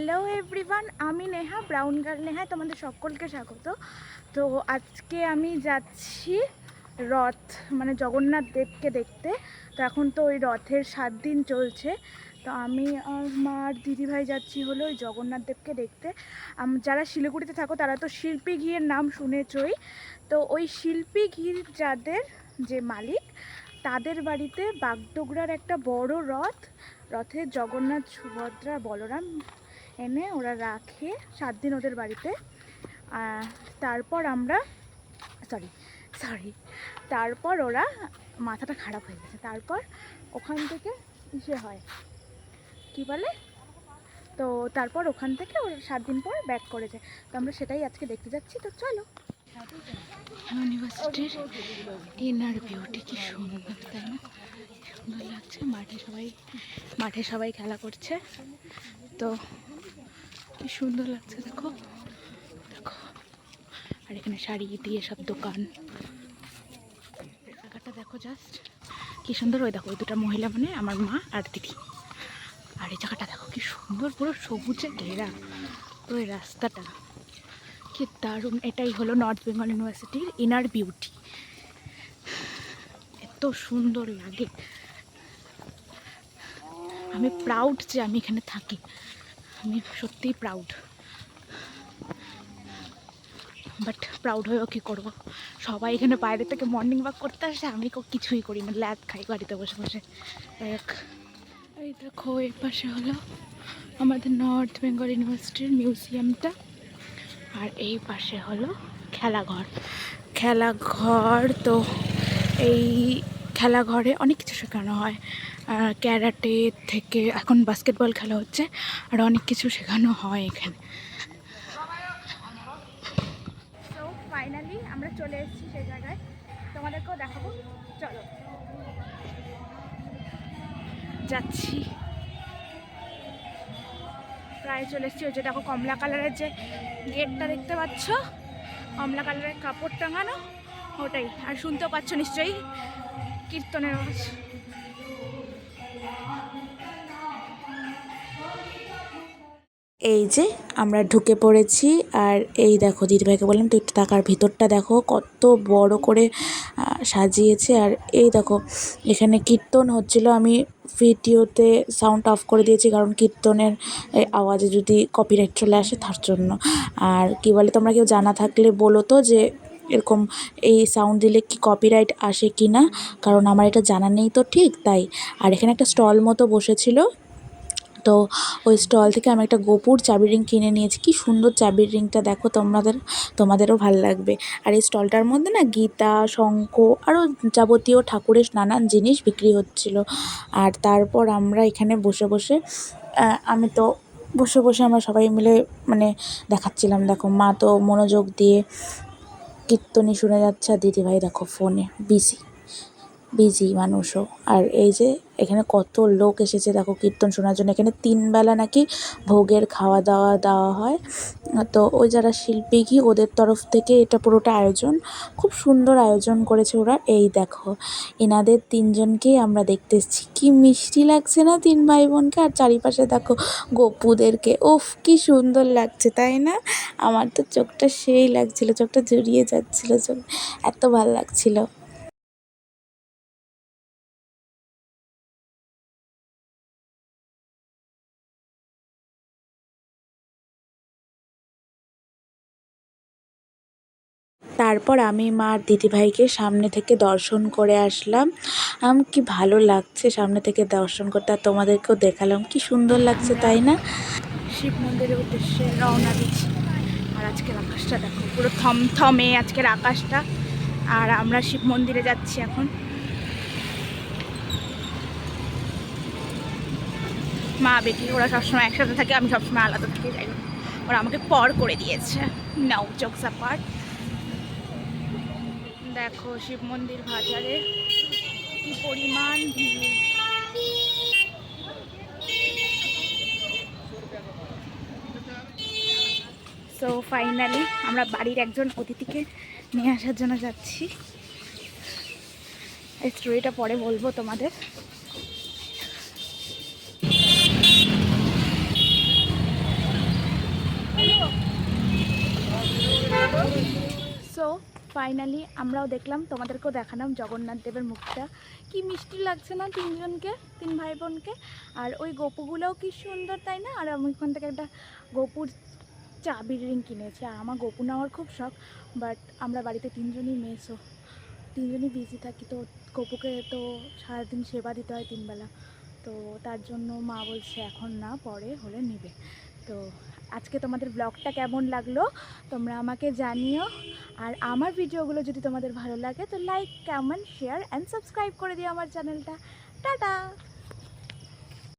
Hello everyone, আমি Neha, brown girl Neha, তোমাদের সকলকে স্বাগত। তো আজকে আমি যাচ্ছি রথ মানে জগন্নাথ দেবকে দেখতে। তো এখন তো ওই রথের 7 দিন চলছে। তো আমি আর মা আর দিদিভাই যাচ্ছি হলো ওই জগন্নাথ দেবকে দেখতে। যারা শিলিগুড়িতে থাকো তারা তো শিল্পী ঘিয়ের নাম শুনেছই। তো ওই শিল্পী ঘির যাদের যে মালিক, তাদের বাড়িতে বাগডোগরার একটা বড় রথে জগন্নাথ, সুভদ্রা, বলরাম এনে ওরা রাখে 7 দিন ওদের বাড়িতে। তারপর আমরা তারপর ওরা, মাথাটা খারাপ হয়ে গেছে, তারপর ওখান থেকে ইসে হয় কি বলে, তো তারপর ওখান থেকে ওরা 7 দিন পর ব্যাক করেছে। তো আমরা সেটাই আজকে দেখতে যাচ্ছি। তো চলো। ইউনিভার্সিটির ইনার বিউটি কি সুন্দর, তাই না? সুন্দর লাগছে। মাঠে সবাই খেলা করছে। তো কি সুন্দর লাগছে, দেখো দেখো। আর এখানে শাড়ি দিয়ে সব দোকান, জায়গাটা দেখো জাস্ট কি সুন্দর। ওই দেখো ওই দুটো মহিলা, মানে আমার মা আর দিদি। আর এই জায়গাটা দেখো কি সুন্দর, পুরো সবুজে ঘেরা। তো এই রাস্তাটা কি দারুণ। এটাই হলো নর্থ বেঙ্গল ইউনিভার্সিটির ইনার বিউটি। এত সুন্দর লাগে। আমি প্রাউড যে আমি এখানে থাকি, আমি সত্যিই প্রাউড। বাট প্রাউড হয়েও কী করবো, সবাই এখানে বাইরে থেকে মর্নিং ওয়াক করতে আসে, আমি কিছুই করি না, ল্যাদ খাই বাড়িতে বসে বসে। এই দেখো এর পাশে হলো আমাদের নর্থ বেঙ্গল ইউনিভার্সিটির মিউজিয়ামটা। আর এই পাশে হলো খেলাঘর। তো এই খেলাঘরে অনেক কিছু শেখানো হয়, ক্যারাটে থেকে এখন বাস্কেটবল খেলা হচ্ছে, আর অনেক কিছু শেখানো হয় এখানে। তো ফাইনালি আমরা চলে এসেছি সেই জায়গায়, তোমাদেরকেও দেখাবো, চলো যাচ্ছি। প্রায় চলে এসেছি। ওই যে দেখো কমলা কালারের যে গেটটা দেখতে পাচ্ছ, কমলা কালারের কাপড় টাঙানো, ওটাই। আর শুনতেও পাচ্ছ নিশ্চয়ই কীর্তনের আওয়াজ। এই যে আমরা ঢুকে পড়েছি। আর এই দেখো দিদিভাইকে বললাম তো একটু তাকার, ভিতরটা দেখো কত বড় করে সাজিয়েছে। আর এই দেখো এখানে কীর্তন হচ্ছিল। আমি ভিডিওতে সাউন্ড অফ করে দিয়েছি, কারণ কীর্তনের আওয়াজে যদি কপিরাইট চলে আসে তার জন্য। আর কি বলে, তোমরা কেউ জানা থাকলে বলো তো যে এরকম এই সাউন্ড দিলে কি কপিরাইট আসে কি না, কারণ আমার এটা জানা নেই তো ঠিক তাই। আর এখানে একটা স্টল মতো বসেছিল, তো ওই স্টল থেকে আমি একটা গোপুর চাবির রিং কিনে নিয়েছি। কি সুন্দর চাবির রিংটা, দেখো তোমাদেরও ভালো লাগবে। আর এই স্টলটার মধ্যে না গীতা, শঙ্খ, আরও যাবতীয় ঠাকুরের নানান জিনিস বিক্রি হচ্ছিল। আর তারপর আমরা এখানে বসে বসে আমরা সবাই মিলে মানে দেখাচ্ছিলাম। দেখো মা তো মনোযোগ দিয়ে কীর্তনী শুনে যাচ্ছে, আর দিদিভাই দেখো ফোনে বিজি মানুষও। আর এই যে এখানে কত লোক এসেছে দেখো কীর্তন শোনার জন্য। এখানে 3 বেলা নাকি ভোগের খাওয়া দাওয়া দেওয়া হয়। তো ওই যারা শিল্পী ঘি ওদের তরফ থেকে এটা পুরোটা আয়োজন, খুব সুন্দর আয়োজন করেছে ওরা। এই দেখো এনাদের 3 জনকেই আমরা দেখতে এসেছি। কি মিষ্টি লাগছে না 3 ভাই বোনকে। আর চারিপাশে দেখো গোপুদেরকে, উফ কি সুন্দর লাগছে, তাই না? আমার তো চোখটা সেই লাগছিল, চোখটা জুড়িয়ে যাচ্ছিল, এত ভালো লাগছিল। তারপর আমি মা আর দিদিভাইকে সামনে থেকে দর্শন করে আসলাম। কি ভালো লাগছে সামনে থেকে দর্শন করতে, আর তোমাদেরকেও দেখালাম কি সুন্দর লাগছে, তাই না? শিব মন্দিরের উদ্দেশ্যে রওনা দিচ্ছি। আর আজকের আকাশটা দেখো, পুরো থমথমে আজকের আকাশটা। আর আমরা শিব মন্দিরে যাচ্ছি এখন। মা বেটি ওরা সবসময় একসাথে থাকে, আমি সবসময় আলাদা থাকি, যাই হোক ওরা আমাকে পর করে দিয়েছে। নাও জোকস অ্যাপার্ট। দেখো শিব মন্দির বাজারে কি পরিমাণ ভিড়। সো ফাইনালি আমরা বাড়ির একজন অতিথিকে নিয়ে আসার জন্য যাচ্ছি। এই স্টোরিটা পরে বলবো তোমাদের। ফাইনালি আমরাও দেখলাম, তোমাদেরকেও দেখালাম জগন্নাথ দেবের মুখটা। কি মিষ্টি লাগছে না তিনজনকে, তিন ভাই বোনকে। আর ওই গোপুগুলোও কি সুন্দর, তাই না? আর আমি ওখান থেকে একটা গোপুর চাবির রিং কিনেছি। আর আমার গোপু নেওয়ার খুব শখ, বাট আমরা বাড়িতে তিনজনই মেসো, তিনজনই বিজি থাকি, তো গোপুকে তো সারাদিন সেবা দিতে হয় 3 বেলা। তো তার জন্য মা বলছে এখন না, পরে হলে নেবে। তো আজকে তোমাদের ব্লগটা কেমন লাগলো তোমরা আমাকে জানিও। আর আমার ভিডিওগুলো যদি তোমাদের ভালো লাগে তো like, comment, share and subscribe করে দিও আমার চ্যানেলটা। টাটা।